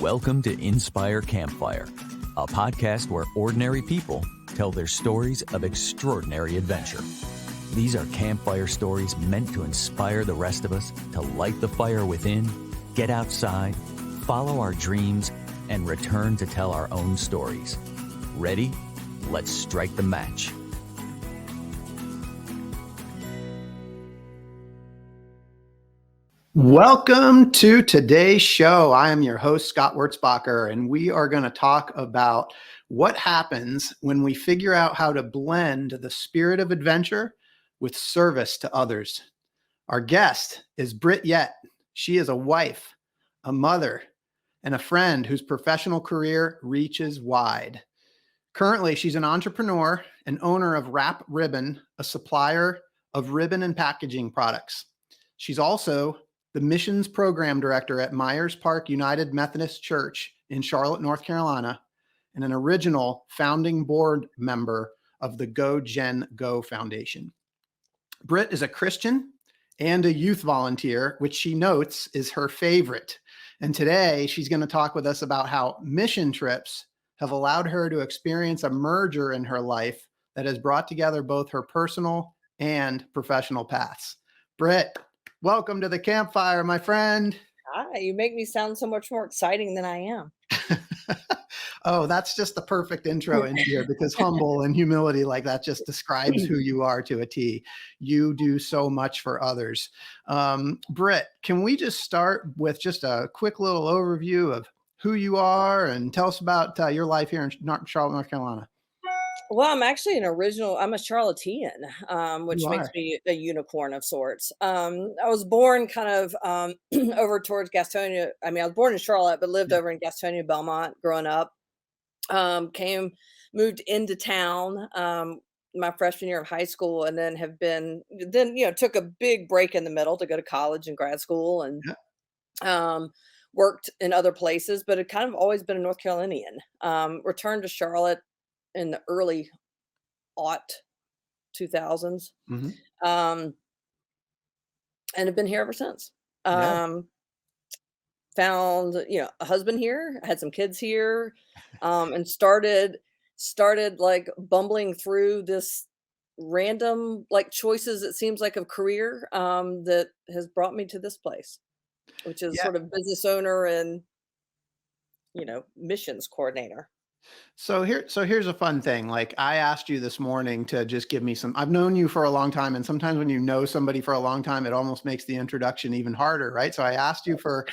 Welcome to Inspire Campfire, a podcast where ordinary people tell their stories of extraordinary adventure. These are campfire stories meant to inspire the rest of us to light the fire within, get outside, follow our dreams, and return to tell our own stories. Ready? Let's strike the match. Welcome to today's show. I am your host, Scott Wurzbacher, and we are going to talk about what happens when we figure out how to blend the spirit of adventure with service to others. Our guest is Britt Yett. She is a wife, a mother, and a friend whose professional career reaches wide. Currently, she's an entrepreneur and owner of Wrap Ribbon, a supplier of ribbon and packaging products. She's also the missions program director at Myers Park United Methodist Church in Charlotte, North Carolina, and an original founding board member of the Go Gen Go Foundation. Britt is a Christian and a youth volunteer, which she notes is her favorite. And today she's going to talk with us about how mission trips have allowed her to experience a merger in her life that has brought together both her personal and professional paths. Britt, welcome to the campfire, my friend. Hi, you make me sound so much more exciting than I am. Oh, that's just the perfect intro into here because humble and humility like that just describes who you are to a T. You do so much for others. Britt, can we just start with just a quick little overview of who you are and tell us about your life here in Charlotte, North Carolina? Well, I'm actually I'm a Charlottean, which makes me a unicorn of sorts. I was born kind of over towards Gastonia. I mean, I was born in Charlotte, but lived over in Gastonia, Belmont growing up. Moved into town my freshman year of high school, and then took a big break in the middle to go to college and grad school and worked in other places, but it kind of always been a North Carolinian. Returned to Charlotte in the early 2000s. Mm-hmm. And have been here ever since. Found, a husband here, had some kids here, and started like bumbling through this random like choices, it seems like, of career that has brought me to this place, which is sort of business owner and, missions coordinator. So here's a fun thing. Like, I asked you this morning to just give me I've known you for a long time, and sometimes when you know somebody for a long time, it almost makes the introduction even harder, right? So I asked you for,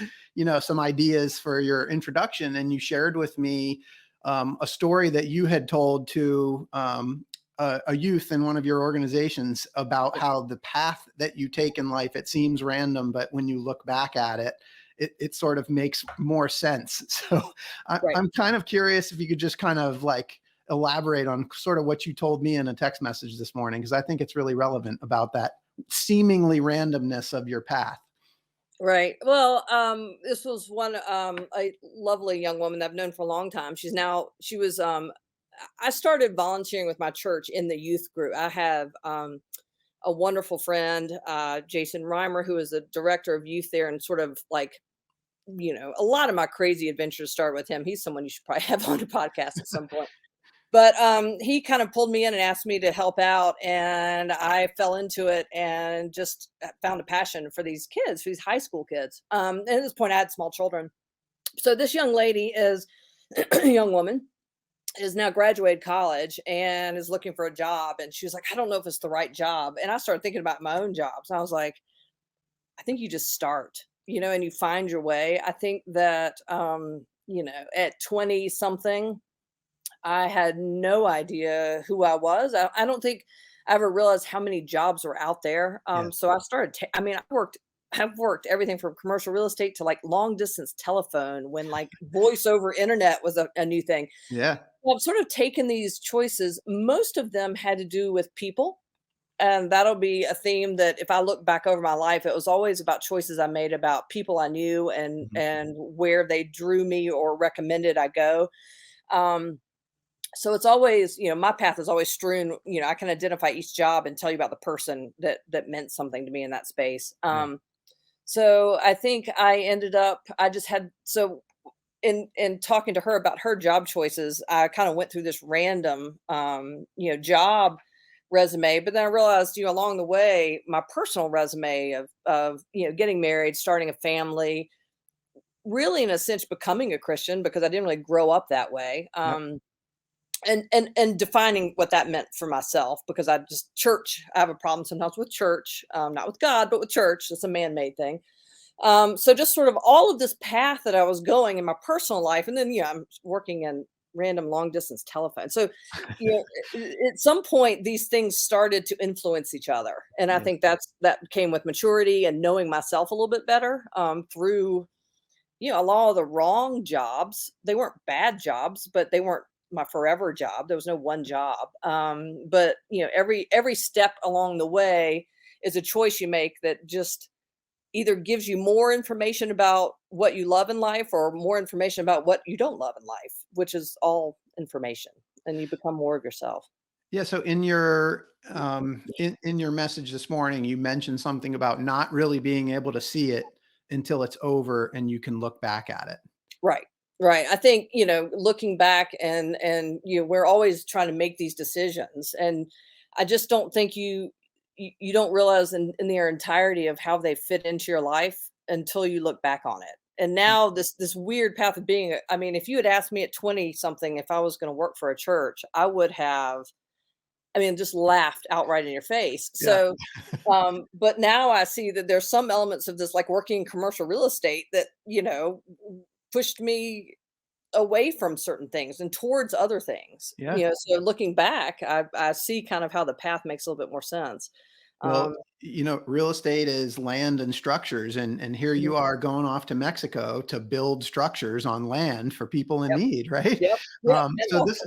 some ideas for your introduction, and you shared with me a story that you had told to a youth in one of your organizations about how the path that you take in life, it seems random, but when you look back at it, it sort of makes more sense. So I'm kind of curious if you could just kind of like elaborate on sort of what you told me in a text message this morning, because I think it's really relevant about that seemingly randomness of your path. Right. Well, this was a lovely young woman that I've known for a long time. I started volunteering with my church in the youth group. I have a wonderful friend, Jason Reimer, who is the director of youth there, and sort of like, a lot of my crazy adventures start with him. He's someone you should probably have on a podcast at some point. But he kind of pulled me in and asked me to help out, and I fell into it and just found a passion for these kids, for these high school kids. And at this point, I had small children. So this young lady is a young woman, is now graduated college and is looking for a job. And she was like, I don't know if it's the right job. And I started thinking about my own jobs. I was like, I think you just start, and you find your way. I think that, at 20 something, I had no idea who I was. I don't think I ever realized how many jobs were out there. So I started, I've worked everything from commercial real estate to like long distance telephone when like voice over internet was a new thing. Yeah. Well, I've sort of taken these choices. Most of them had to do with people. And that'll be a theme that if I look back over my life, it was always about choices I made about people I knew and where they drew me or recommended I go. So it's always, my path is always strewn, I can identify each job and tell you about the person that meant something to me in that space. So I think in talking to her about her job choices, I kind of went through this random, job resume, but then I realized, along the way, my personal resume of getting married, starting a family, really in a sense becoming a Christian because I didn't really grow up that way. Yep. And defining what that meant for myself, because church, I have a problem sometimes with church, not with God, but with church. It's a man-made thing. So just sort of all of this path that I was going in my personal life, and then I'm working in random long distance telephone. So at some point these things started to influence each other, and I Yeah. think that came with maturity and knowing myself a little bit better, through a lot of the wrong jobs. They weren't bad jobs, but they weren't my forever job. There was no one job. But every step along the way is a choice you make that just either gives you more information about what you love in life or more information about what you don't love in life, which is all information, and you become more of yourself. Yeah. So in your in your message this morning, you mentioned something about not really being able to see it until it's over and you can look back at it. Right. Right. I think, looking back and we're always trying to make these decisions. And I just don't think you don't realize in their entirety of how they fit into your life until you look back on it. And now this weird path of being, I mean, if you had asked me at 20 something if I was going to work for a church, I would have, I mean, just laughed outright in your face. Yeah. So but now I see that there's some elements of this, like working in commercial real estate, that, pushed me away from certain things and towards other things. Yeah. So looking back, I see kind of how the path makes a little bit more sense. Well, Um, real estate is land and structures, and here mhm, you are going off to Mexico to build structures on land for people in yep, need, right? yep, yep, and So also this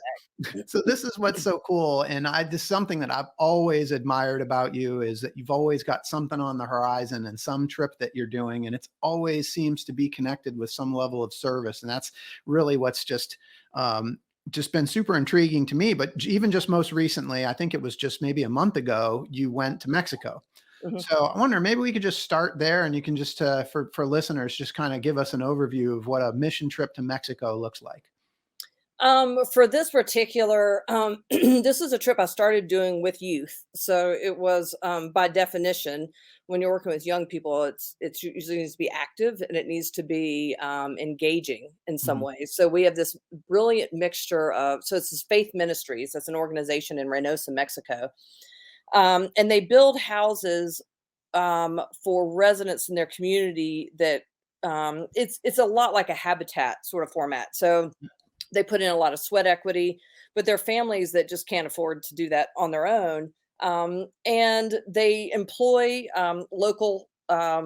so this is what's so cool, and this is something that I've always admired about you is that you've always got something on the horizon and some trip that you're doing, and it's always seems to be connected with some level of service, and that's really what's just been super intriguing to me. But even just most recently, I think it was just maybe a month ago, you went to Mexico. mhm. So I wonder, maybe we could just start there, and you can just for listeners, just kind of give us an overview of what a mission trip to Mexico looks like. For this particular, this is a trip I started doing with youth. So it was, by definition, when you're working with young people, it's usually needs to be active and it needs to be engaging in some Mhm. ways. So we have this brilliant mixture of, so it's this Faith Ministries. That's an organization in Reynosa, Mexico, and they build houses for residents in their community that, it's a lot like a habitat sort of format. So they put in a lot of sweat equity, but they're families that just can't afford to do that on their own. And they employ local uh,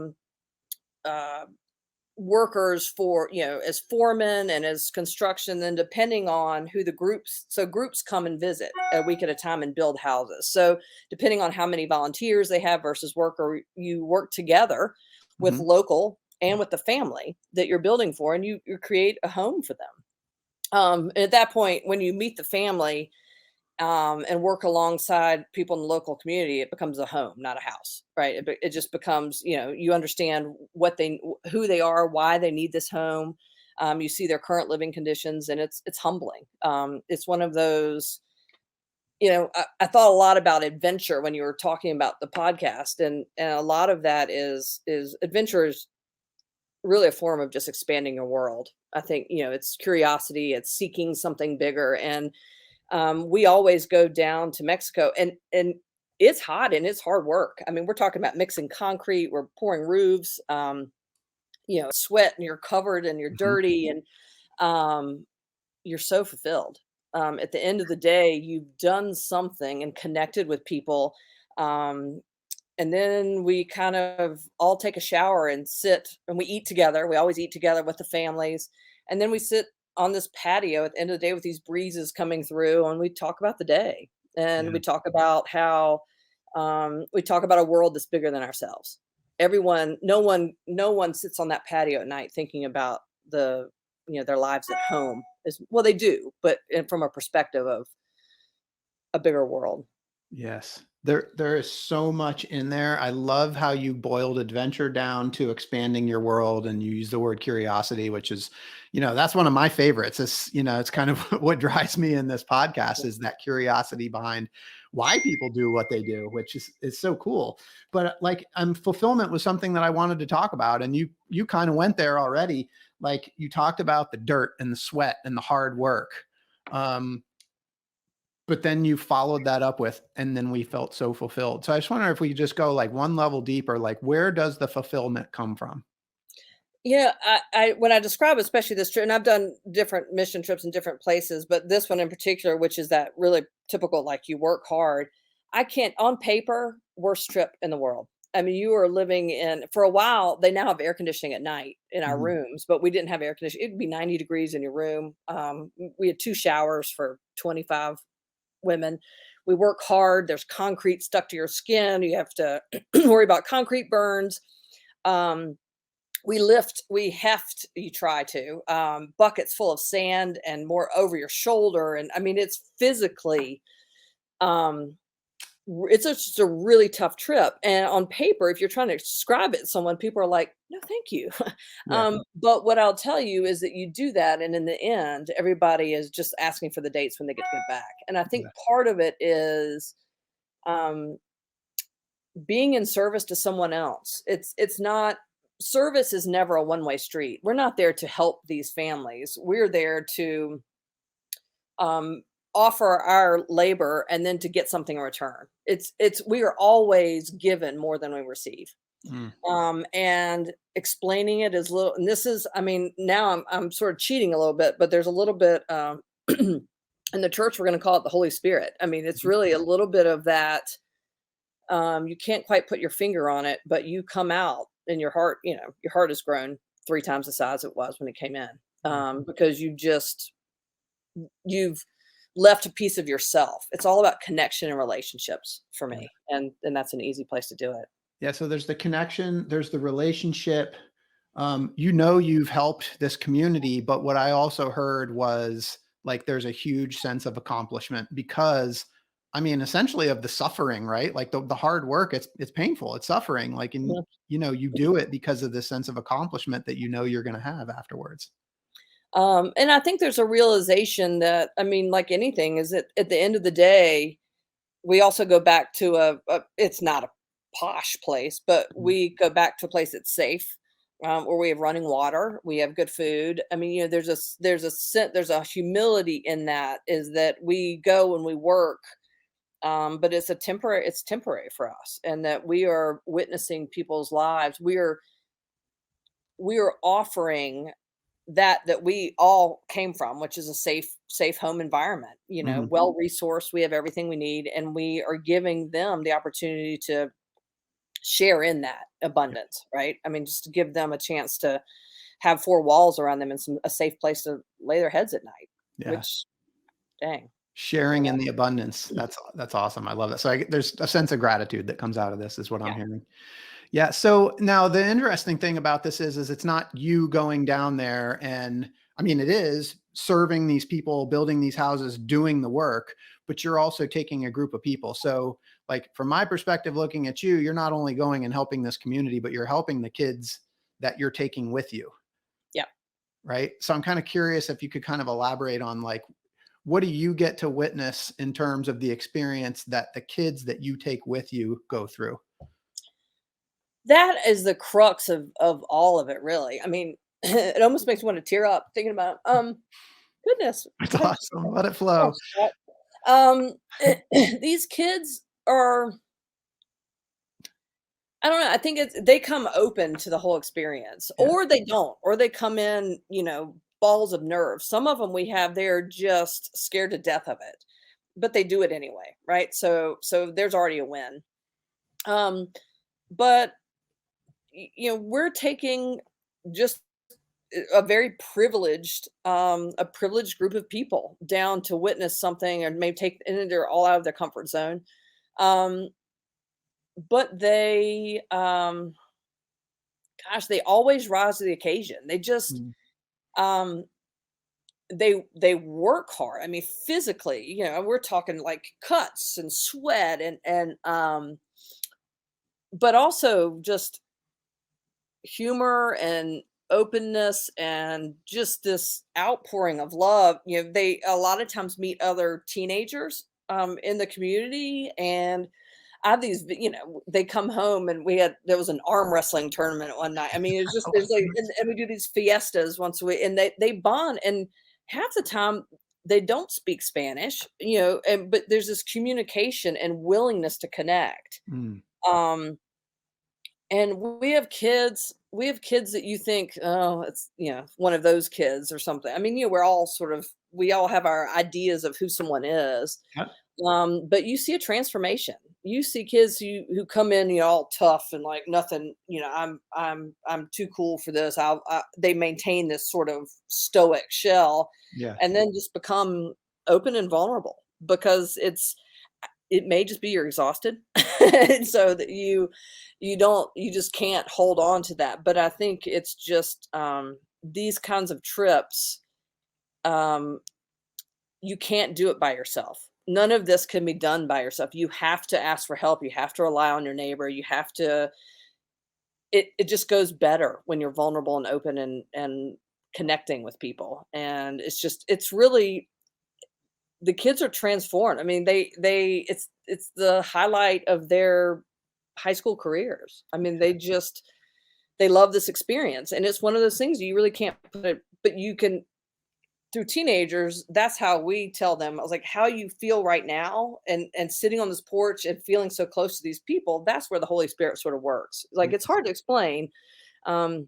workers for, as foremen and as construction, then depending on who the groups, so groups come and visit a week at a time and build houses. So depending on how many volunteers they have versus worker, you work together with Mhm. local and with the family that you're building for, and you create a home for them. At that point, when you meet the family, and work alongside people in the local community, it becomes a home, not a house, right? It just becomes, you understand who they are, why they need this home. You see their current living conditions, and it's humbling. It's one of those, I thought a lot about adventure when you were talking about the podcast, and a lot of that is adventure is really a form of just expanding your world. I think, it's curiosity, it's seeking something bigger. And we always go down to Mexico, and it's hot and it's hard work. I mean, we're talking about mixing concrete, we're pouring roofs, sweat, and you're covered and you're Mhm. dirty, and you're so fulfilled. At the end of the day, you've done something and connected with people. Um, and then we kind of all take a shower and sit and we eat together. We always eat together with the families. And then we sit on this patio at the end of the day with these breezes coming through, and we talk about the day. And Yeah. we talk about how, we talk about a world that's bigger than ourselves. Everyone, no one sits on that patio at night thinking about their lives at home. As well, they do, but from a perspective of a bigger world. Yes. There is so much in there. I love how you boiled adventure down to expanding your world, and you use the word curiosity, which is, that's one of my favorites. It's kind of what drives me in this podcast is that curiosity behind why people do what they do, which is so cool. But like, fulfillment was something that I wanted to talk about, and you kind of went there already. Like, you talked about the dirt and the sweat and the hard work. But then you followed that up with, and then we felt so fulfilled. So I just wonder if we could just go like one level deeper, like where does the fulfillment come from? Yeah, I when I describe especially this trip, and I've done different mission trips in different places, but this one in particular, which is that really typical, like you work hard. I can't, on paper, worst trip in the world. I mean, you are living in, for a while, they now have air conditioning at night in our Mhm. rooms, but we didn't have air conditioning. It'd be 90 degrees in your room. We had 2 showers for 25 women. We work hard. There's concrete stuck to your skin. You have to worry about concrete burns. Um, we heft, you try to, buckets full of sand and more over your shoulder. And I mean, it's physically, um, just a really tough trip. And on paper, if you're trying to describe it to someone, people are like, no, thank you. Yeah. But what I'll tell you is that you do that. And in the end, everybody is just asking for the dates when they get back. And I think Yeah. part of it is, um, being in service to someone else. It's not, service is never a one-way street. We're not there to help these families. We're there to, um, offer our labor and then to get something in return. We are always given more than we receive. Mm. And explaining it is little, and this is, I mean, now I'm sort of cheating a little bit, but there's a little bit, in the church, we're going to call it the Holy Spirit. I mean, it's really a little bit of that. You can't quite put your finger on it, but you come out and your heart, your heart has grown 3 times the size it was when it came in. Because you've left a piece of yourself. It's all about connection and relationships for Yeah. me. And that's an easy place to do it. Yeah. So there's the connection, there's the relationship. You've helped this community, but what I also heard was like there's a huge sense of accomplishment because, I mean, essentially of the suffering, right? Like the hard work, it's painful, it's suffering. Like, and Yeah. you do it because of this sense of accomplishment that you're going to have afterwards. And I think there's a realization that, I mean, like anything, is that at the end of the day, we also go back to it's not a posh place, but Mhm. we go back to a place that's safe, where we have running water, we have good food. I mean, there's a humility in that, is that we go and we work, but it's temporary for us, and that we are witnessing people's lives. We are offering that we all came from, which is a safe home environment, Mhm. well resourced. We have everything we need, and we are giving them the opportunity to share in that abundance, right? I mean, just to give them a chance to have 4 walls around them and a safe place to lay their heads at night, Yeah. which, dang. Sharing in the abundance. That's awesome. I love that. So there's a sense of gratitude that comes out of this is what I'm Yeah. hearing. Yeah. So now the interesting thing about this is it's not you going down there and, I mean, it is serving these people, building these houses, doing the work, but you're also taking a group of people. So like from my perspective, looking at you, you're not only going and helping this community, but you're helping the kids that you're taking with you. Yeah. Right. So I'm kind of curious if you could kind of elaborate on like, what do you get to witness in terms of the experience that the kids that you take with you go through? That is the crux of all of it, really. I mean, it almost makes me want to tear up thinking about, goodness. It's Why awesome. Let it flow. Scott. Um, these kids are, I don't know, I think they come open to the whole experience, Yeah. or they don't, or they come in, balls of nerves. Some of them they're just scared to death of it, but they do it anyway, right? So there's already a win. Um, but we're taking just a very privileged, a privileged group of people down to witness something, and maybe and they're all out of their comfort zone. Um, but gosh, they always rise to the occasion. They just, Mm. um, they work hard. I mean, physically, you know, we're talking like cuts and sweat and but also just humor and openness and just this outpouring of love. You know, they a lot of times meet other teenagers in the community, and I have these, you know, they come home and there was an arm wrestling tournament one night. I mean, it's just there's like, and we do these fiestas once a week, and they bond, and half the time they don't speak Spanish, you know, and but there's this communication and willingness to connect. Mm. Um, and we have kids that you think, oh, it's, you know, one of those kids or something. I mean, you know, we all have our ideas of who someone is. Yep. But you see a transformation. You see kids who come in, you know, all tough and like nothing, you know, I'm too cool for this. They maintain this sort of stoic shell, Yeah. and then just become open and vulnerable because it may just be you're exhausted. And so that you just can't hold on to that. But I think it's just these kinds of trips, um, you can't do it by yourself. None of this can be done by yourself. You have to ask for help. You have to rely on your neighbor. You have to it just goes better when you're vulnerable and open and connecting with people. And it's really the kids are transformed. I mean, it's the highlight of their high school careers. I mean, they love this experience, and it's one of those things you really can't put it, but you can through teenagers. That's how we tell them. I was like, how you feel right now, and sitting on this porch and feeling so close to these people. That's where the Holy Spirit sort of works. Like it's hard to explain, um,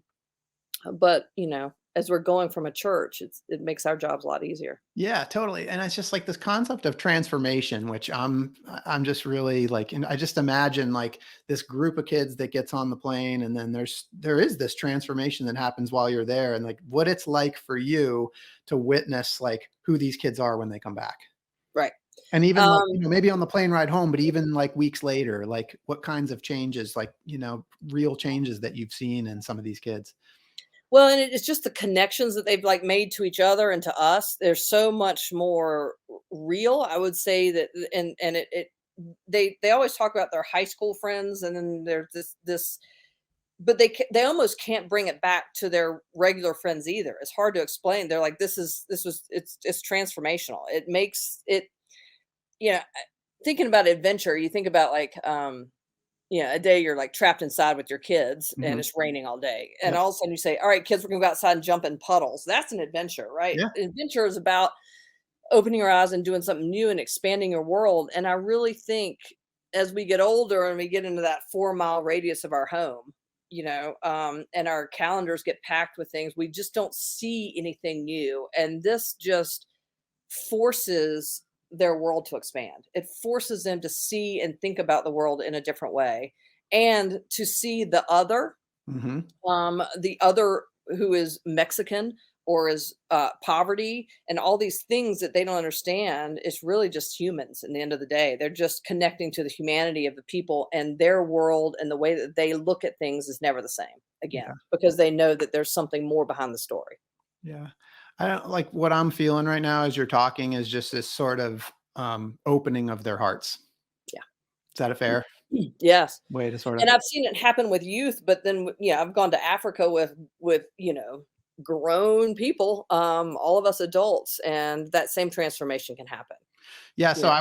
but you know, as we're going from a church, it makes our jobs a lot easier. Yeah, totally. And it's just like this concept of transformation, which I'm just really like, and I just imagine like this group of kids that gets on the plane, and then there is this transformation that happens while you're there, and like what it's like for you to witness like who these kids are when they come back. Right. And even like, Um, maybe on the plane ride home, but even like weeks later, like what kinds of changes, like, real changes that you've seen in some of these kids. Well, and it's just the connections that they've, like, made to each other and to us. They're so much more real, I would say that and they always talk about their high school friends, and then there's this but they almost can't bring it back to their regular friends either. It's hard to explain. They're like, this was it's transformational. It makes it, you know, thinking about adventure, you think about, like, yeah, a day you're like trapped inside with your kids and Mhm. it's raining all day. And Yep. all of a sudden you say, all right, kids, we're gonna go outside and jump in puddles. That's an adventure, right? Yeah. Adventure is about opening your eyes and doing something new and expanding your world. And I really think as we get older and we get into that 4 mile radius of our home, you know, and our calendars get packed with things, we just don't see anything new. And this just forces their world to expand. It forces them to see and think about the world in a different way, and to see Hmm. the other who is Mexican or is poverty and all these things that they don't understand. It's really just humans. In the end of the day, they're just connecting to the humanity of the people, and their world and the way that they look at things is never the same again Yeah. because they know that there's something more behind the story. Yeah. I don't like what I'm feeling right now as you're talking is just this sort of opening of their hearts. Yeah. Is that a fair Yes. way to sort of? And I've seen it happen with youth, but then, yeah, I've gone to Africa with, you know, grown people, all of us adults, and that same transformation can happen, Yeah. you So know?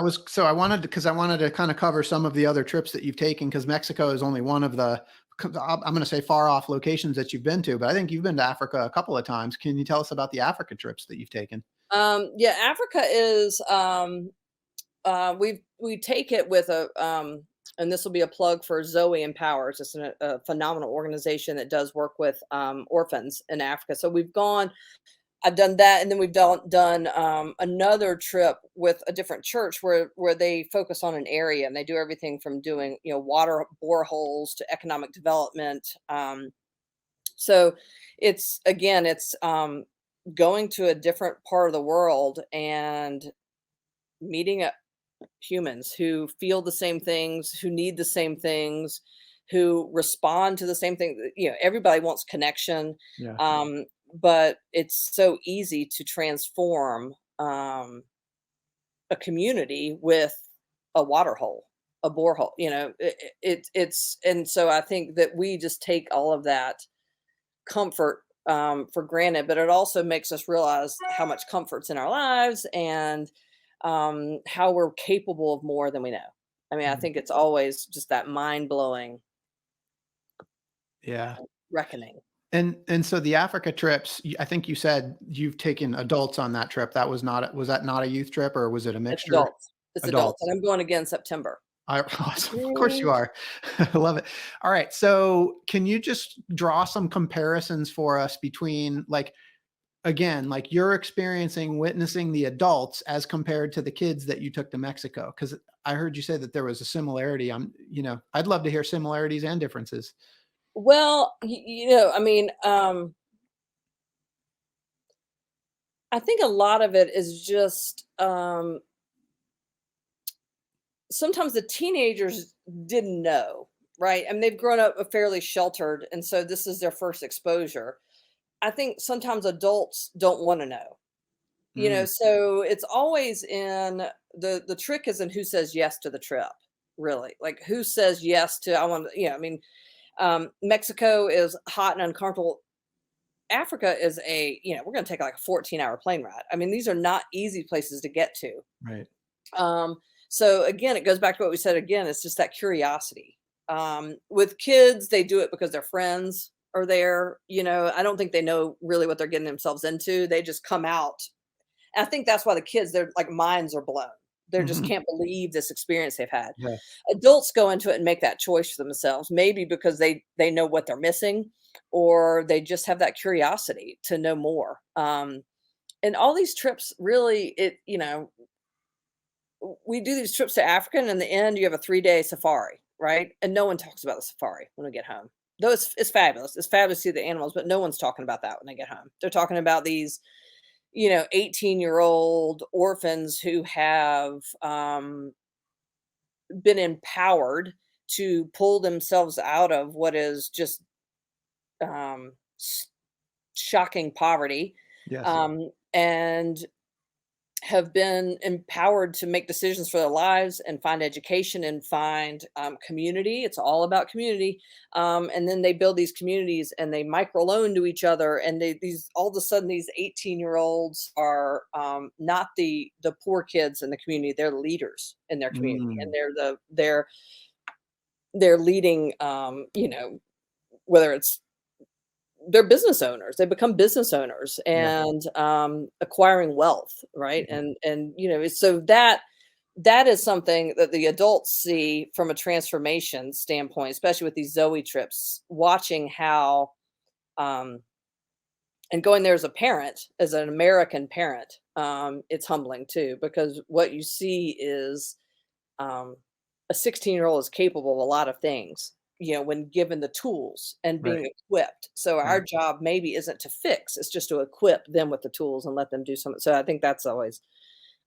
I wanted to, because I wanted to kind of cover some of the other trips that you've taken, because Mexico is only one of the, I'm going to say far off locations that you've been to, but I think you've been to Africa a couple of times. Can you tell us about the Africa trips that you've taken? Yeah, Africa is, we take it with and this will be a plug for Zoe Empowers. It's a phenomenal organization that does work with orphans in Africa. So I've done that, and then we've done another trip with a different church where they focus on an area, and they do everything from doing, you know, water boreholes to economic development. So it's again, it's going to a different part of the world and meeting humans who feel the same things, who need the same things, who respond to the same thing. You know, everybody wants connection. Yeah. but it's so easy to transform a community with a water hole, a borehole. It's and so I think that we just take all of that comfort for granted, but it also makes us realize how much comfort's in our lives and how we're capable of more than we know. I mean, I Mhm. think it's always just that mind blowing Yeah. reckoning. And so the Africa trips, I think you said you've taken adults on that trip. Was that not a youth trip, or was it a It's mixture? adults. It's adults, and Adults. I'm going again September. Awesome. Of course you Mm. are. I love it. All right. So can you just draw some comparisons for us between, like, again, like you're experiencing, witnessing the adults as compared to the kids that you took to Mexico? Because I heard you say that there was a similarity. I'd love to hear similarities and differences. Well, I mean, I think a lot of it is just sometimes the teenagers didn't know, right? I mean, they've grown up fairly sheltered, and so this is their first exposure. I think sometimes adults don't want to know, Mm, so it's always in the trick is in who says yes to the trip, really. Like who says yes to I want to, I mean, Mexico is hot and uncomfortable. Africa is we're going to take like a 14-hour plane ride. I mean, these are not easy places to get to. right. Um, so again, it goes back to what we said again, it's just that curiosity. With kids, they do it because their friends are there. I don't think they know really what they're getting themselves into. They just come out. And I think that's why the kids, their like minds are blown. They just Mhm. can't believe this experience they've had. Yeah. Adults go into it and make that choice for themselves, maybe because they know what they're missing, or they just have that curiosity to know more. And all these trips really, we do these trips to Africa, and in the end, you have a 3-day safari, right? And no one talks about the safari when we get home. Though it's fabulous. It's fabulous to see the animals, but no one's talking about that when they get home. They're talking about these, 18-year-old orphans who have been empowered to pull themselves out of what is just um, s- shocking poverty, Yes. and have been empowered to make decisions for their lives and find education and find community. It's all about community. And then they build these communities and they micro loan to each other. And these all of a sudden these 18-year-olds are not the poor kids in the community. They're leaders in their community, and Mm, they're leading. Whether it's they're business owners. They become business owners yeah. and acquiring wealth, right? Yeah. And so that is something that the adults see from a transformation standpoint, especially with these Zoe trips, watching how um, and going there as a parent, as an American parent, it's humbling too, because what you see is um, a 16-year-old is capable of a lot of things, when given the tools and Right. being equipped. So our Right. job maybe isn't to fix, it's just to equip them with the tools and let them do something. So I think that's always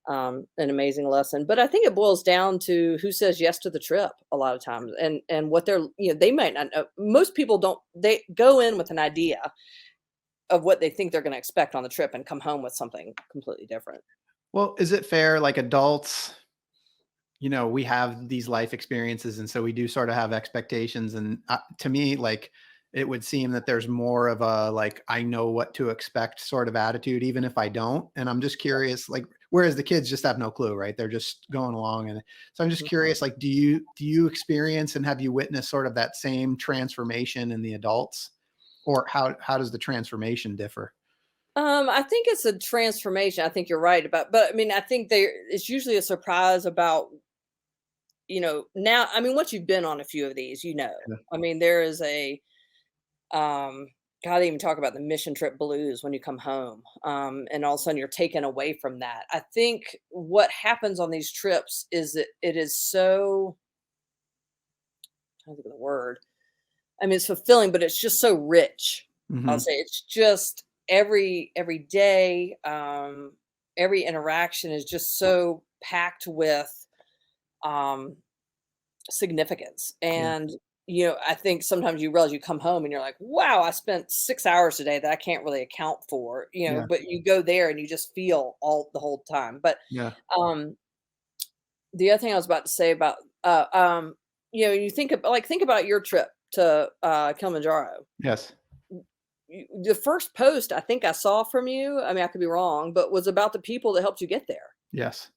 an amazing lesson. But I think it boils down to who says yes to the trip a lot of times, and what they're, they might not know. Most people don't, they go in with an idea of what they think they're going to expect on the trip and come home with something completely different. Well, is it fair, like adults, we have these life experiences, and so we do sort of have expectations. And to me, like, it would seem that there's more of a, like, I know what to expect sort of attitude, even if I don't. And I'm just curious, like, whereas the kids just have no clue, right? They're just going along. And so I'm just Mhm. curious, like, do you experience and have you witnessed sort of that same transformation in the adults? Or how does the transformation differ? I think it's a transformation. I think you're right about, but I mean, I think it's usually a surprise about, now, I mean, once you've been on a few of these, Yeah. I mean, there is um, God, they even talk about the mission trip blues when you come home. And all of a sudden you're taken away from that. I think what happens on these trips is that it is so, I think of the word. I mean, it's fulfilling, but it's just so rich. I'll Hmm. say it's just every day, every interaction is just so packed with um, significance. Yeah. And I think sometimes you realize you come home and you're like, wow, I spent 6 hours today that I can't really account for, Yeah. but you go there and you just feel all the whole time. But Yeah. um, the other thing I was about to say about, you think about your trip to Kilimanjaro. Yes. The first post I think I saw from you, I mean, I could be wrong, but was about the people that helped you get there. Yes.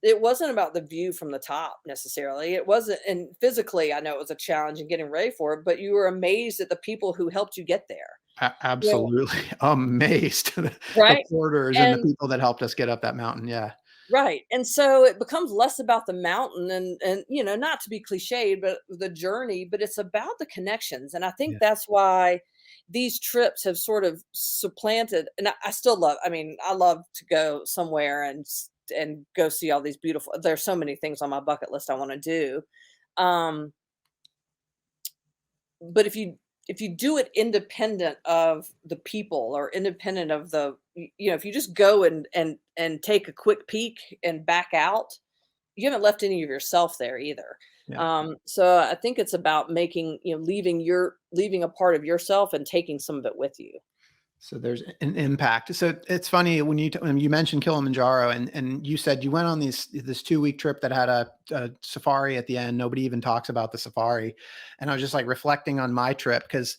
It wasn't about the view from the top necessarily. It wasn't, and physically, I know it was a challenge in getting ready for it, but you were amazed at the people who helped you get there. You know, Absolutely. Amazed. The right? porters and the And people that helped us get up that mountain. Yeah. right. And so it becomes less about the mountain and not to be cliched, but the journey, but it's about the connections. And I think Yeah. that's why these trips have sort of supplanted, and I still love, I mean, I love to go somewhere and go see all these beautiful, there's so many things on my bucket list I want to do. Um, but if you do it independent of the people or independent of if you just go and take a quick peek and back out, you haven't left any of yourself there either. Yeah. So I think it's about making, leaving a part of yourself and taking some of it with you. So there's an impact. So it's funny when you mentioned Kilimanjaro and you said you went on this 2-week trip that had a safari at the end. Nobody even talks about the safari. And I was just like reflecting on my trip because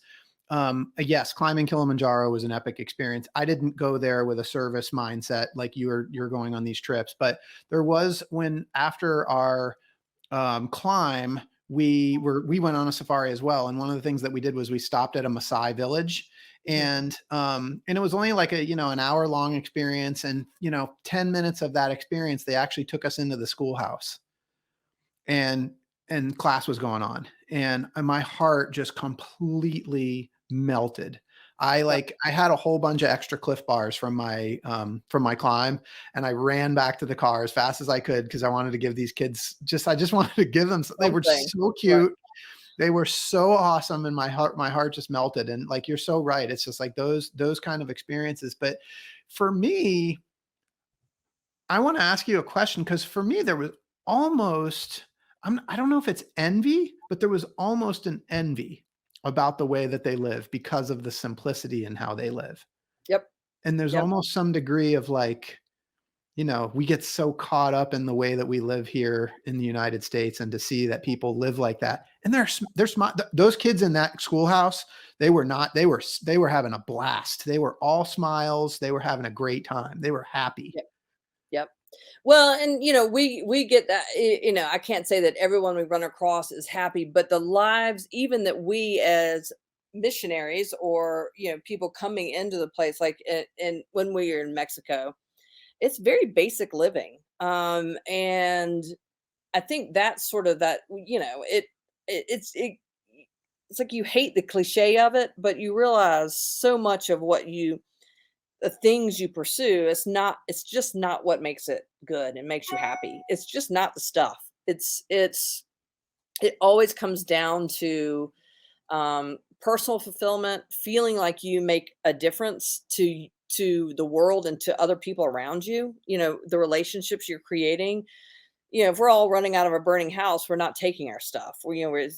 yes, climbing Kilimanjaro was an epic experience. I didn't go there with a service mindset like you're going on these trips, but there was when after our climb, we went on a safari as well. And one of the things that we did was we stopped at a Maasai village, Mhm. and it was only like an hour long experience. And 10 minutes of that experience, they actually took us into the schoolhouse, and class was going on, and my heart just completely melted. Yep. I had a whole bunch of extra Cliff Bars from my climb, and I ran back to the car as fast as I could because I wanted to give these kids I just wanted to give them. They were Something. so Right. cute. They were so awesome, and my heart just melted. And like you're so right, it's just like those kind of experiences. But for me, I want to ask you a question because for me, there was almost, I don't know if it's envy, but there was almost an envy about the way that they live because of the simplicity in how they live. Yep. And there's Yep. almost some degree of like, we get so caught up in the way that we live here in the United States, and to see that people live like that. And they're smart. Those kids in that schoolhouse, they were not, they were having a blast. They were all smiles. They were having a great time. They were happy. Yep. Yep. Well, and we get that. I can't say that everyone we run across is happy, but the lives, even that we as missionaries or people coming into the place, like and when we were in Mexico, it's very basic living. And I think that's sort of that. It's like you hate the cliche of it, but you realize so much of the things you pursue, it's just not what makes it good and makes you happy. It's just not the stuff. It always comes down to personal fulfillment, feeling like you make a difference to the world and to other people around you, the relationships you're creating. If we're all running out of a burning house, we're not taking our stuff. We're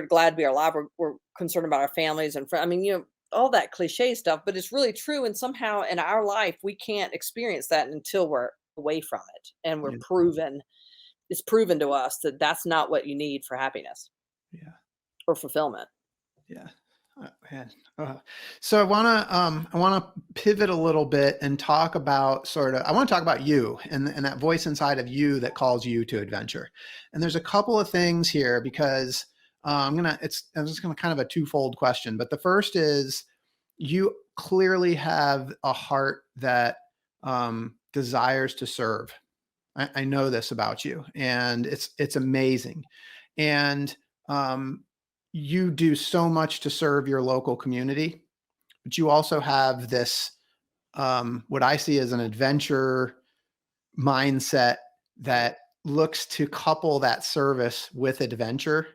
glad to be alive. We're concerned about our families and friends. I mean, all that cliche stuff, but it's really true. And somehow in our life, we can't experience that until we're away from it, and Yeah. it's proven to us that that's not what you need for happiness Yeah. or fulfillment. Yeah. Man. So I wanna pivot a little bit and talk about I want to talk about you and that voice inside of you that calls you to adventure. And there's a couple of things here because I'm just gonna kind of a twofold question. But the first is you clearly have a heart that desires to serve. I know this about you, and it's amazing. And um, you do so much to serve your local community, but you also have this what I see as an adventure mindset that looks to couple that service with adventure.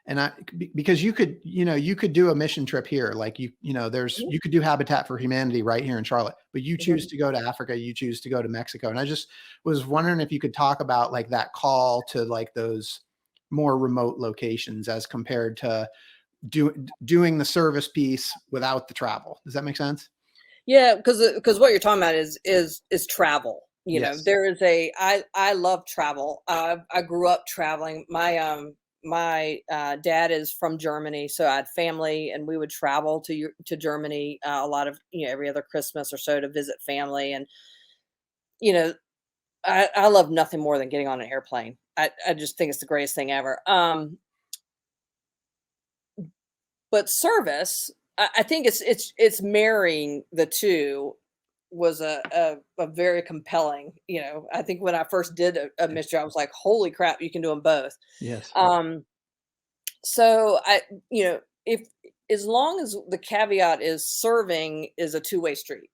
And because you could do a mission trip here, like Mhm, you could do Habitat for Humanity right here in Charlotte, but you choose mhm. to go to Africa, you choose to go to Mexico. And I just was wondering if you could talk about like that call to like those more remote locations as compared to doing the service piece without the travel. Does that make sense? Yeah, because what you're talking about is travel. Yes. There is I love travel. I grew up traveling. My dad is from Germany, so I had family, and we would travel to Germany a lot of every other Christmas or so to visit family. And you know, I love nothing more than getting on an airplane. I just think it's the greatest thing ever. But service, I think it's marrying the two was a very compelling. I think when I first did a mystery, I was like, "Holy crap, you can do them both." Yes. So if as long as the caveat is serving is a two-way street.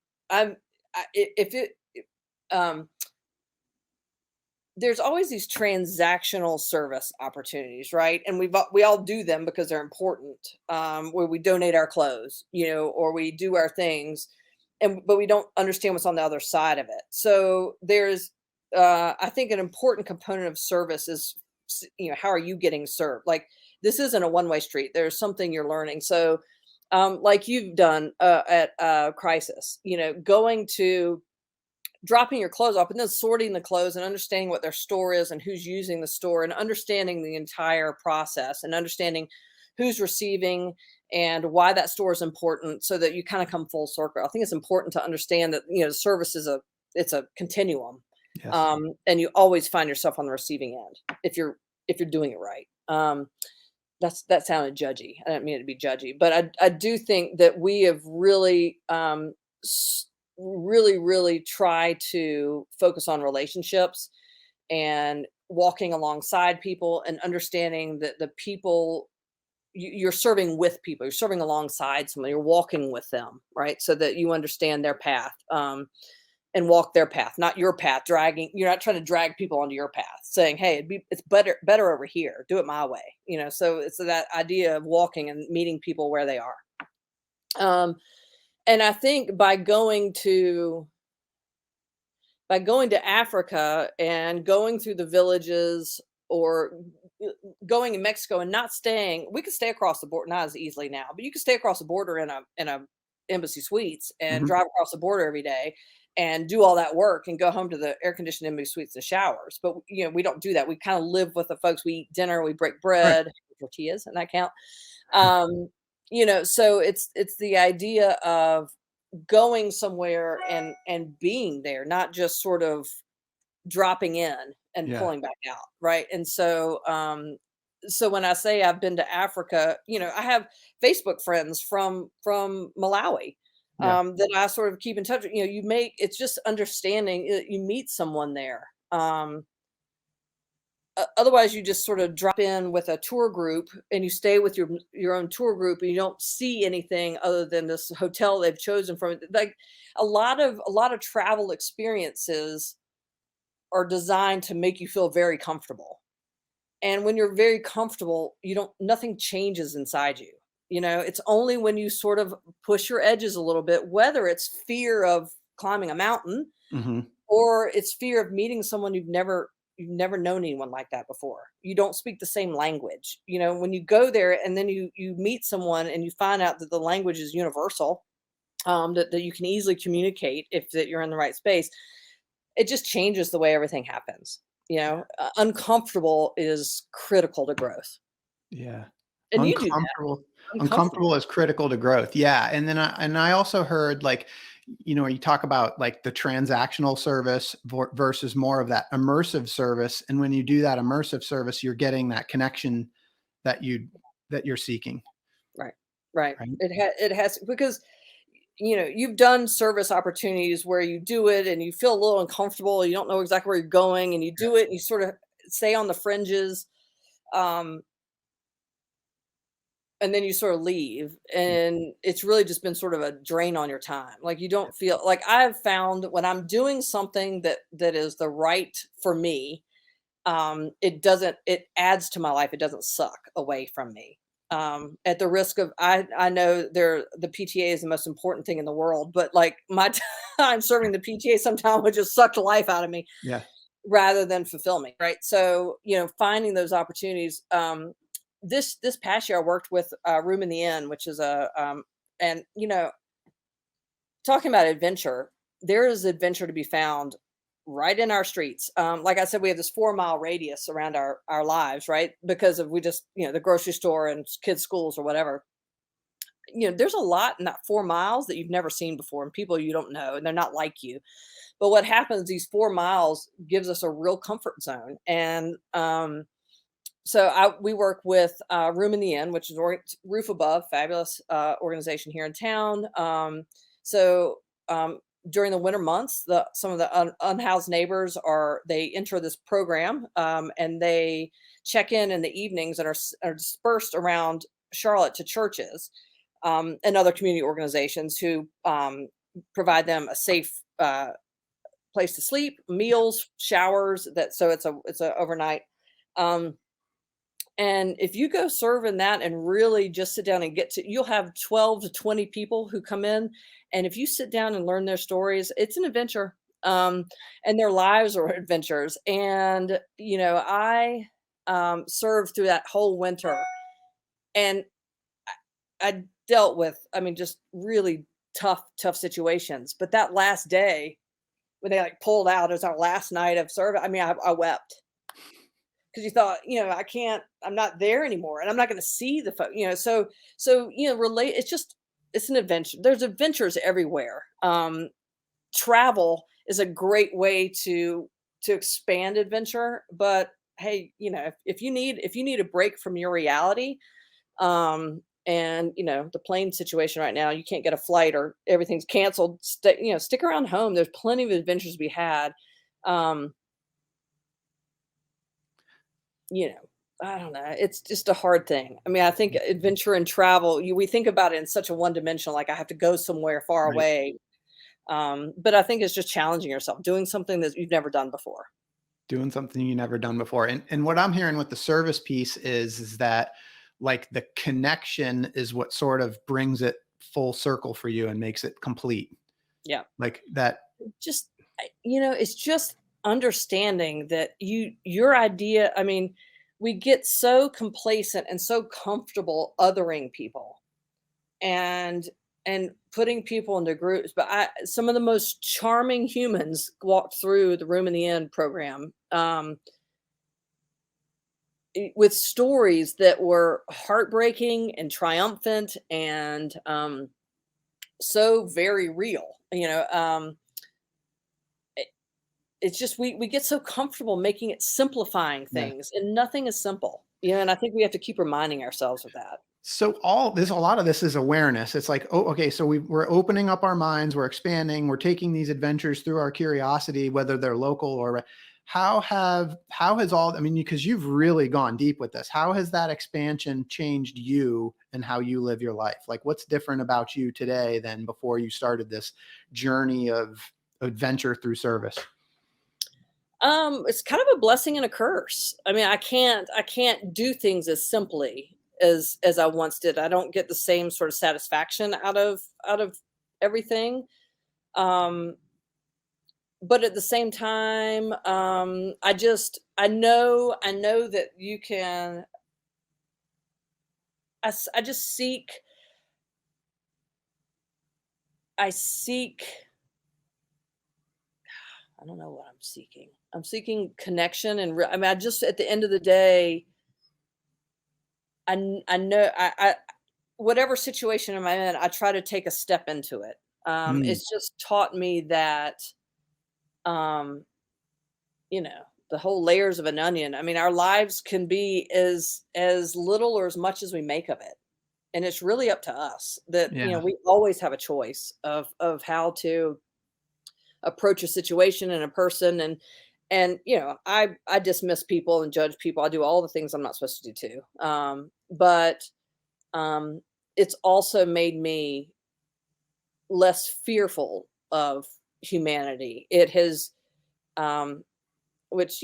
If it um there's always these transactional service opportunities, right? And we all do them because they're important. Where we donate our clothes, or we do our things, but we don't understand what's on the other side of it. So there's, I think, an important component of service is, how are you getting served? Like, this isn't a one-way street. There's something you're learning. So, like you've done at Crisis, going to dropping your clothes off and then sorting the clothes and understanding what their store is and who's using the store and understanding the entire process and understanding who's receiving and why that store is important, so that you kind of come full circle. I think it's important to understand that, service it's a continuum. Yes. And you always find yourself on the receiving end if you're doing it right. That sounded judgy. I didn't mean it to be judgy, but I do think that we have really really try to focus on relationships and walking alongside people and understanding that the people you're serving with people, you're serving alongside someone, you're walking with them, right? So that you understand their path, and walk their path, not your path. You're not trying to drag people onto your path, saying, "Hey, it's better over here. Do it my way." So it's that idea of walking and meeting people where they are. And I think by going to Africa and going through the villages, or going in Mexico and not staying, we could stay across the border, not as easily now, but you could stay across the border in a embassy suites and Mhm. drive across the border every day and do all that work and go home to the air conditioned embassy suites and showers. But we don't do that. We kind of live with the folks. We eat dinner, we break Right. bread, tortillas, and that count. Um, so it's the idea of going somewhere and being there, not just sort of dropping in and Yeah. pulling back out, right? And so when I say I've been to Africa, I have Facebook friends from Malawi, Yeah. that I sort of keep in touch with. It's just understanding you meet someone there. Otherwise, you just sort of drop in with a tour group and you stay with your own tour group, and you don't see anything other than this hotel they've chosen from. Like, a lot of travel experiences are designed to make you feel very comfortable. And when you're very comfortable, nothing changes inside you. It's only when you sort of push your edges a little bit, whether it's fear of climbing a mountain Mhm. or it's fear of meeting someone you've never known anyone like that before. You don't speak the same language. When you go there and then you meet someone and you find out that the language is universal, that you can easily communicate if that you're in the right space, it just changes the way everything happens. Uncomfortable is critical to growth. Yeah. And you do that. Uncomfortable. Uncomfortable. Uncomfortable is critical to growth. Yeah. And then I also heard, like, you talk about like the transactional service versus more of that immersive service. And when you do that immersive service, you're getting that connection that you're seeking. Right. Right. Right. It has, because you've done service opportunities where you do it and you feel a little uncomfortable, you don't know exactly where you're going, and you do it and you sort of stay on the fringes. Um, and then you sort of leave, and it's really just been sort of a drain on your time. Like, you don't feel like, I've found when I'm doing something that is the right for me, it adds to my life. It doesn't suck away from me. At the risk of, I know the PTA is the most important thing in the world, but like, my time serving the PTA sometimes would just suck the life out of me. Yeah. rather than fulfill me, right? So, finding those opportunities. This past year, I worked with Room in the Inn, which is and talking about adventure, there is adventure to be found right in our streets. Like I said, we have this 4-mile radius around our lives, right? Because of we just the grocery store and kids' schools or whatever. There's a lot in that 4 miles that you've never seen before, and people you don't know, and they're not like you. But what happens, these 4 miles gives us a real comfort zone. And so we work with Room in the Inn, which is Roof Above, fabulous organization here in town. So during the winter months, some of the unhoused neighbors they enter this program, and they check in the evenings and are dispersed around Charlotte to churches and other community organizations who provide them a safe place to sleep, meals, showers. So it's a overnight. And if you go serve in that and really just sit down and you'll have 12 to 20 people who come in. And if you sit down and learn their stories, it's an adventure. And their lives are adventures. And, I served through that whole winter, and I dealt with, just really tough situations. But that last day when they pulled out as our last night of service, I wept. Because you thought, I'm not there anymore, and I'm not going to see the relate. It's an adventure. There's adventures everywhere. Travel is a great way to expand adventure. But hey, if you need a break from your reality, and the plane situation right now, you can't get a flight or everything's canceled. Stick around home. There's plenty of adventures to be had. I don't know. It's just a hard thing. I think adventure and travel, we think about it in such a one-dimensional, like I have to go somewhere far Right. away. But I think it's just challenging yourself, doing something that you've never done before. Doing something you never done before. And what I'm hearing with the service piece is that like the connection is what sort of brings it full circle for you and makes it complete. Yeah. Like that. Just, it's just understanding that your idea, we get so complacent and so comfortable othering people and putting people into groups. But some of the most charming humans walked through the Room in the Inn program, with stories that were heartbreaking and triumphant and so very real. It's just we get so comfortable making it simplifying things, and nothing is simple. And I think we have to keep reminding ourselves of that. So a lot of this is awareness. It's like, oh, okay, so we're opening up our minds, we're expanding, we're taking these adventures through our curiosity, whether they're local or how has all, because you've really gone deep with this. How has that expansion changed you and how you live your life? Like what's different about you today than before you started this journey of adventure through service? It's kind of a blessing and a curse. I can't do things as simply as I once did. I don't get the same sort of satisfaction out of everything. But at the same time, I know that you can. I just seek. I don't know what I'm seeking. I'm seeking connection, and I just at the end of the day, I know I whatever situation I'm in, I try to take a step into it. It's just taught me that, the whole layers of an onion. Our lives can be as little or as much as we make of it, and it's really up to us. That we always have a choice of how to approach a situation and a person, and I dismiss people and judge people. I do all the things I'm not supposed to do too. But it's also made me less fearful of humanity. It has, which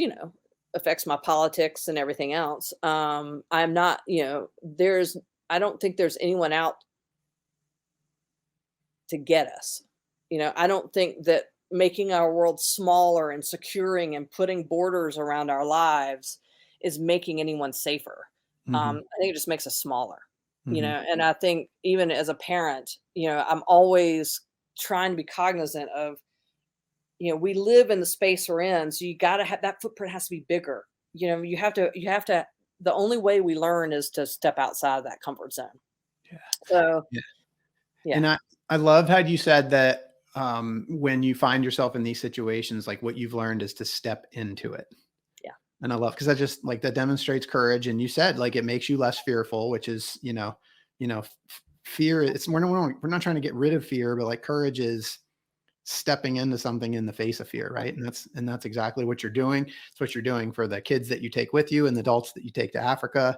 affects my politics and everything else. I'm not, I don't think there's anyone out to get us. I don't think that making our world smaller and securing and putting borders around our lives is making anyone safer. Hmm. I think it just makes us smaller, Hmm. and I think even as a parent, I'm always trying to be cognizant of, we live in the space we're in, so you got to have that footprint has to be bigger. You have to, the only way we learn is to step outside of that comfort zone. Yeah. So, Yeah. yeah. And I love how you said that when you find yourself in these situations, like what you've learned is to step into it. Yeah. And I love because that just like that demonstrates courage. And you said like it makes you less fearful, which is, fear. We're not trying to get rid of fear, but like courage is stepping into something in the face of fear, right? And that's exactly what you're doing. It's what you're doing for the kids that you take with you and the adults that you take to Africa.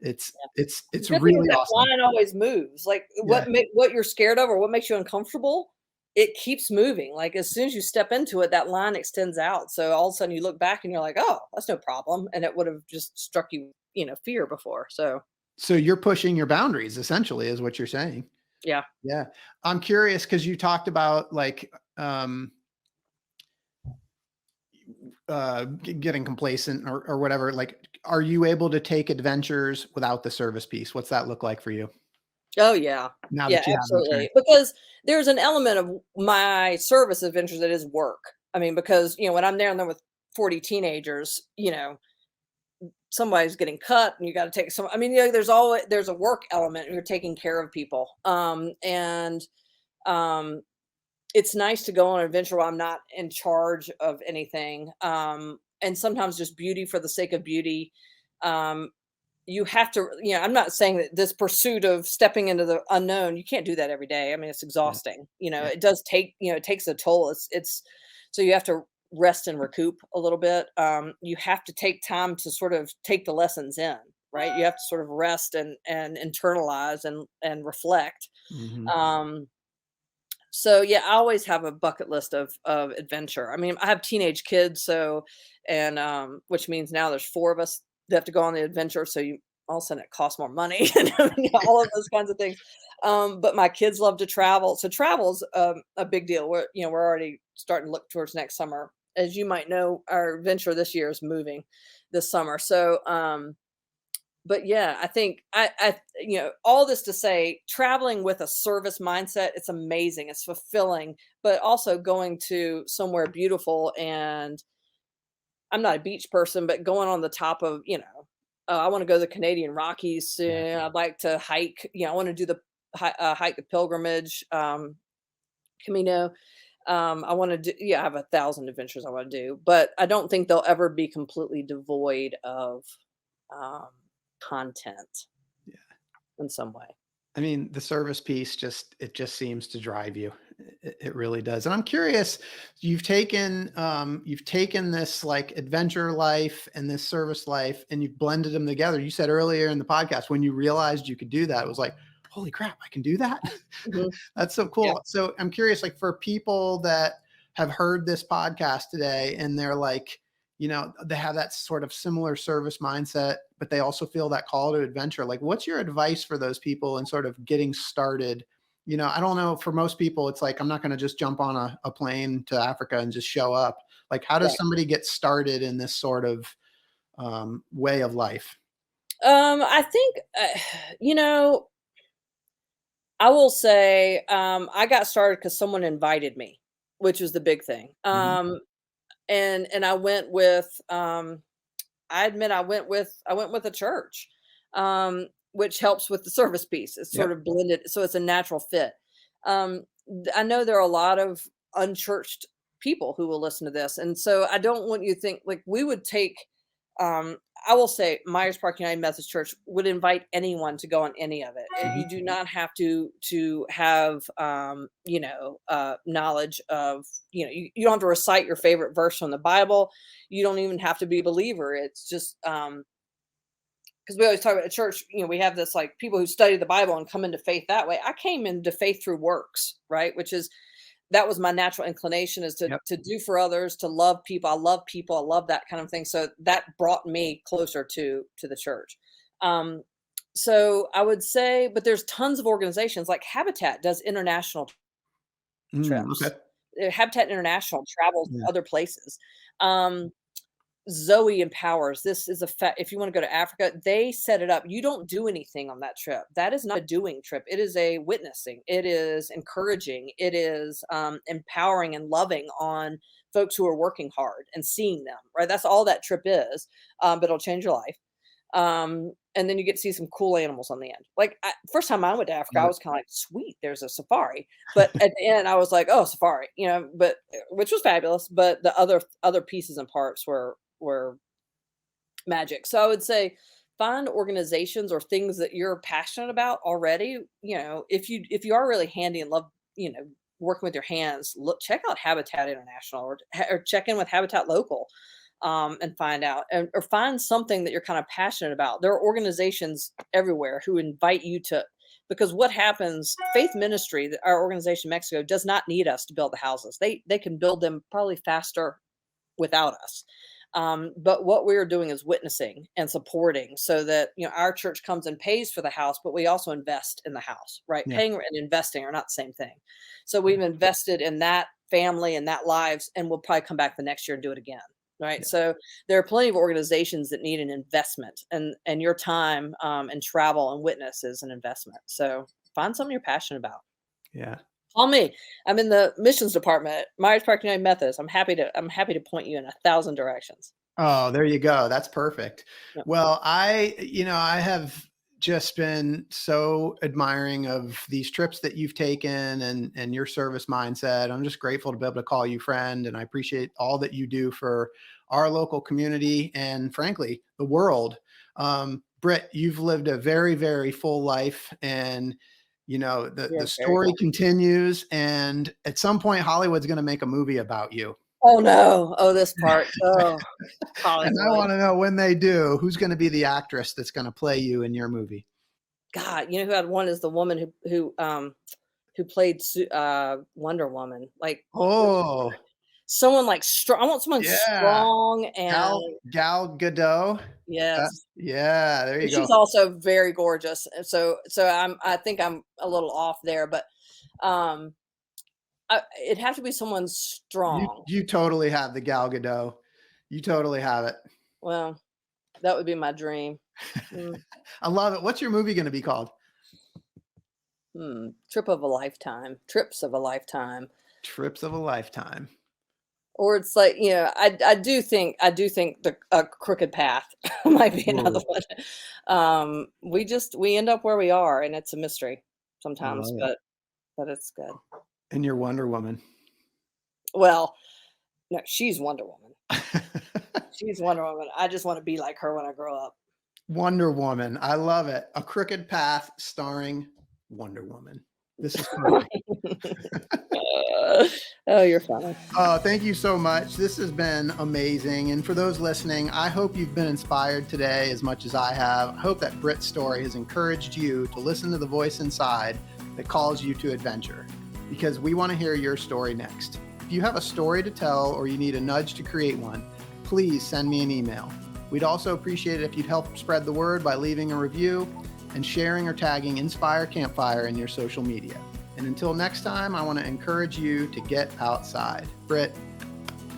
It's The good thing is really that awesome. line always moves. Like Yeah. what you're scared of or what makes you uncomfortable, it keeps moving. Like as soon as you step into it, that line extends out. So all of a sudden you look back and you're like, oh, that's no problem. And it would have just struck you, fear before. So So you're pushing your boundaries essentially is what you're saying. yeah. Yeah. I'm curious because you talked about like getting complacent or whatever. Like, are you able to take adventures without the service piece? What's that look like for you Oh yeah. now Yeah, that you have returned? absolutely. Because there's an element of my service adventures that is work. I mean, because when I'm there and then with 40 teenagers, somebody's getting cut and you got to take some. I mean, there's a work element. You're taking care of people. And um it's nice to go on an adventure where I'm not in charge of anything. And sometimes just beauty for the sake of beauty. Um, you have to, I'm not saying that this pursuit of stepping into the unknown, you can't do that every day. I mean, it's Yeah. exhausting. Yeah. It does take, it takes a toll. So you have to rest and recoup a little bit. You have to take time to sort of take the lessons in, right? You have to sort of rest and internalize and reflect. Hmm. Um, so yeah, I always have a bucket list of adventure. I mean, I have teenage kids, so and which means now there's four of us that have to go on the adventure. So you all of a sudden it costs more money and all of those kinds of things. But my kids love to travel, so travel's a big deal. We're already starting to look towards next summer. As you might know, our adventure this year is moving this summer. So but yeah, I think all this to say, traveling with a service mindset, it's amazing, it's fulfilling, but also going to somewhere beautiful. And I'm not a beach person, but going on the top of, I want to go to the Canadian Rockies Yeah. soon. I'd like to hike. I want to do the hike the pilgrimage, Camino. I want to do. Yeah, I have 1,000 adventures I want to do, but I don't think they'll ever be completely devoid of um, content Yeah. in some way. I mean, the service piece just seems to drive you. It really does. And I'm curious, you've taken this like adventure life and this service life and you've blended them together. You said earlier in the podcast when you realized you could do that, it was like, holy crap, I can do that. Mhm. That's so Yeah. cool. So I'm curious, like for people that have heard this podcast today and they're like, they have that sort of similar service mindset, but they also feel that call to adventure. Like, what's your advice for those people in sort of getting started? I don't know. For most people, it's like, I'm not going to just jump on a plane to Africa and just show up. Like, how does Right. somebody get started in this sort of way of life? I think, I will say, I got started because someone invited me, which was the big thing. Mhm. And I went with, I admit I went with a church, which helps with the service piece. It's sort Yep. of blended, so it's a natural fit. I know there are a lot of unchurched people who will listen to this, and so I don't want you to think like we would take. Um, I will say Myers Park United Methodist Church would invite anyone to go on any of it. You Mhm. do not have to have knowledge of you don't have to recite your favorite verse from the Bible. You don't even have to be a believer. It's just because we always talk about at church, we have this like people who study the Bible and come into faith that way. I came into faith through works, right? Which is that was my natural inclination is to Yep. to do for others, to love people. I love people. I love that kind of thing. So that brought me closer to the church. Um, so I would say, but there's tons of organizations like Habitat does international Mm, trips. okay. Habitat International travels to Yeah. other places. Zoe Empowers. This is if you want to go to Africa, they set it up. You don't do anything on that trip. That is not a doing trip. It is a witnessing. It is encouraging. It is empowering and loving on folks who are working hard and seeing them, right? That's all that trip is. But it'll change your life. And then you get to see some cool animals on the end. Like first time I went to Africa, I was kind of like, sweet, there's a safari. But at the end, I was like, oh, safari, but which was fabulous. But the other pieces and parts were magic. So I would say find organizations or things that you're passionate about already. If you are really handy and love, working with your hands, check out Habitat International or check in with Habitat Local. And find out or find something that you're kind of passionate about. There are organizations everywhere who invite you because what happens, Faith Ministry, our organization in Mexico, does not need us to build the houses. They can build them probably faster without us. But what we're doing is witnessing and supporting so that, our church comes and pays for the house, but we also invest in the house, right? Yeah. Paying and investing are not the same thing. So we've invested in that family and that lives, and we'll probably come back the next year and do it again. Right. Yeah. So there are plenty of organizations that need an investment and your time and travel and witness is an investment. So find something you're passionate about. Yeah. Call me. I'm in the missions department at Myers Park United Methodist. I'm happy to point you in 1,000 directions. Oh, there you go. That's perfect. Yep. Well, I have just been so admiring of these trips that you've taken and your service mindset. I'm just grateful to be able to call you friend. And I appreciate all that you do for our local community and frankly, the world. Britt, you've lived a very, very full life and the story continues. And at some point, Hollywood's going to make a movie about you. Oh no. Oh, this part. Oh, and I want to know when they do, who's going to be the actress that's going to play you in your movie? God, who had one is the woman who played Wonder Woman. Like, someone like strong. I want someone strong and Gal Gadot. Yes. Yeah, there you go. She's also very gorgeous. So I think I'm a little off there, but it'd have to be someone strong. You totally have the Gal Gadot. You totally have it. Well, that would be my dream. I love it. What's your movie going to be called? Trip of a Lifetime. Trips of a Lifetime. Trips of a Lifetime. Or it's like, I do think the Crooked Path might be another one. We end up where we are, and it's a mystery sometimes, but it's good. And you're Wonder Woman. Well, no, she's Wonder Woman. She's Wonder Woman. I just want to be like her when I grow up. Wonder Woman. I love it. A Crooked Path starring Wonder Woman. This is oh, you're funny. Oh, thank you so much. This has been amazing. And for those listening, I hope you've been inspired today as much as I have. I hope that Britt's story has encouraged you to listen to the voice inside that calls you to adventure, because we want to hear your story next. If you have a story to tell or you need a nudge to create one, please send me an email. We'd also appreciate it if you'd help spread the word by leaving a review and sharing or tagging Inspire Campfire in your social media. And until next time, I want to encourage you to get outside. Britt,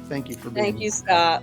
thank you for being here. Thank you, Scott.